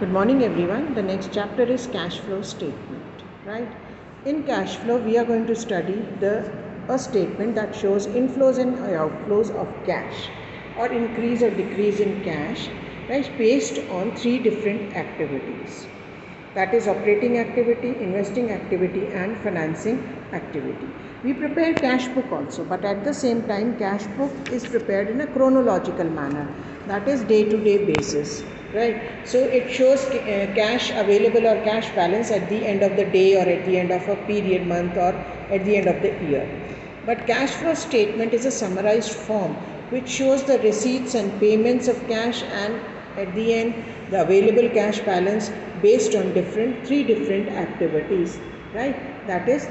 Good morning everyone. The next chapter is cash flow statement, right? In cash flow we are going to study a statement that shows inflows and outflows of cash or increase or decrease in cash, right, based on three different activities. That is operating activity, investing activity and financing activity. We prepare cash book also, but at the same time cash book is prepared in a chronological manner, that is day-to-day basis, right? So it shows cash available or cash balance at the end of the day or at the end of a period, month or at the end of the year. But cash flow statement is a summarized form which shows the receipts and payments of cash and at the end the available cash balance based on three different activities, right? That is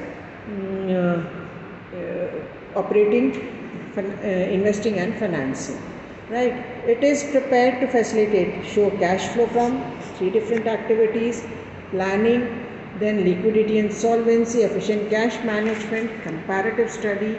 operating, investing and financing, right? It is prepared to show cash flow from three different activities: planning, then liquidity and solvency, efficient cash management, comparative study,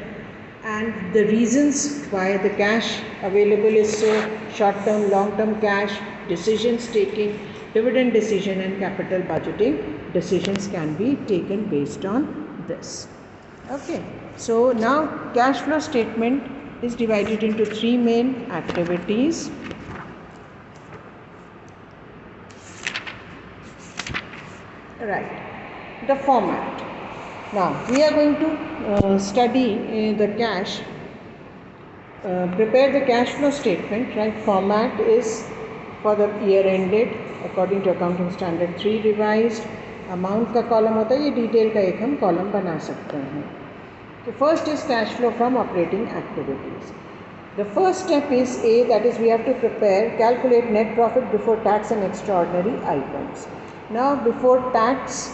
and the reasons why the cash available is so short-term, long-term cash, decisions taking, dividend decision and capital budgeting decisions can be taken based on this. Okay, so now cash flow statement is divided into three main activities. Right, the format. Now we are going to study the cash, prepare the cash flow statement, right? Format is for the year ended according to accounting standard 3 revised. Amount का column होता है, ये detail का एक हम column बना सकते हैं. तो first is cash flow from operating activities. The first step is A, that is we have to calculate net profit before tax and extraordinary items. Now before tax,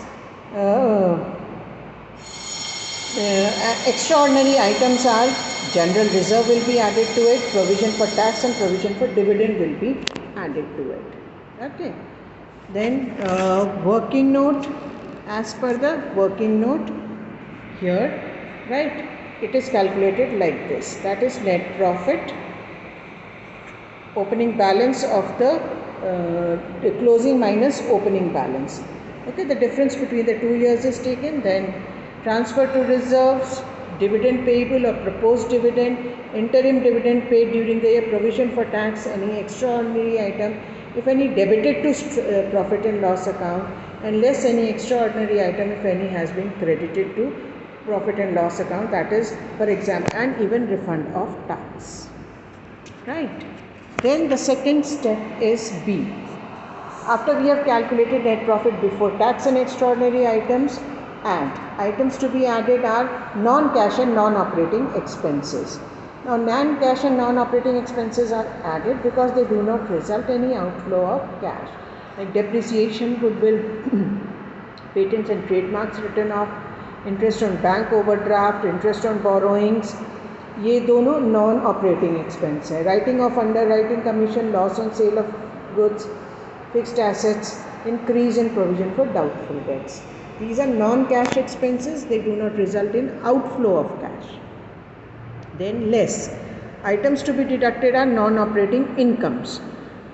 extraordinary items are general reserve will be added to it, provision for tax and provision for dividend will be added to it. Okay. Then working note, as per the working note here, right, it is calculated like this. That is net profit, opening balance of the closing minus opening balance. Okay, the difference between the 2 years is taken. Then transfer to reserves, dividend payable or proposed dividend, interim dividend paid during the year, provision for tax, any extraordinary item, if any debited to profit and loss account, and less any extraordinary item if any has been credited to profit and loss account, that is for example, and even refund of tax, right? Then the second step is B. After we have calculated net profit before tax and extraordinary items, and items to be added are non-cash and non-operating expenses. Now non-cash and non-operating expenses are added because they do not result any outflow of cash, like depreciation, goodwill, patents and trademarks written off, interest on bank overdraft, interest on borrowings, ये दोनों non operating expense है. Writing of underwriting commission, loss on sale of goods, fixed assets, increase in provision for doubtful debts. These are non-cash expenses, they do not result in outflow of cash. Then less items to be deducted are non-operating incomes: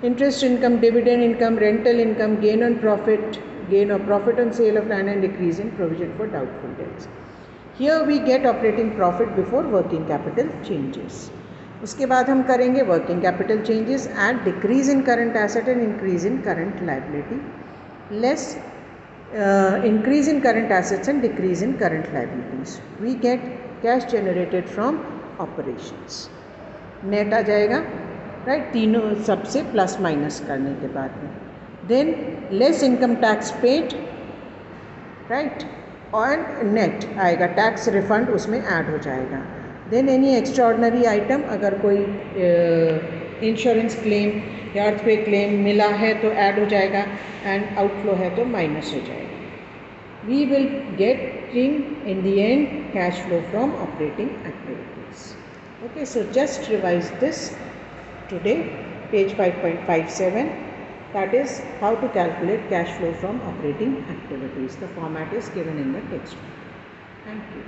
interest income, dividend income, rental income, gain or profit on sale of land, and decrease in provision for doubtful debts. Here we get operating profit before working capital changes. उसके बाद हम करेंगे working capital changes, add decrease in current asset and increase in current liability, less increase in current assets and decrease in current liabilities. We get cash generated from operations. Net आ जाएगा, right, तीनों सबसे plus minus करने के बाद में. Than less income tax paid, right, और net आएगा, टैक्स रिफंड उसमें ऐड हो जाएगा. देन एनी एक्स्ट्राऑर्डिनरी आइटम, अगर कोई इंश्योरेंस क्लेम या अर्थक्वेक क्लेम मिला है तो ऐड हो जाएगा, एंड आउटफ्लो है तो माइनस हो जाएगा. We will getting in the end cash flow from operating activities. Okay, so just revise this today, page 5.57. That is how to calculate cash flow from operating activities. The format is given in the textbook. Thank you.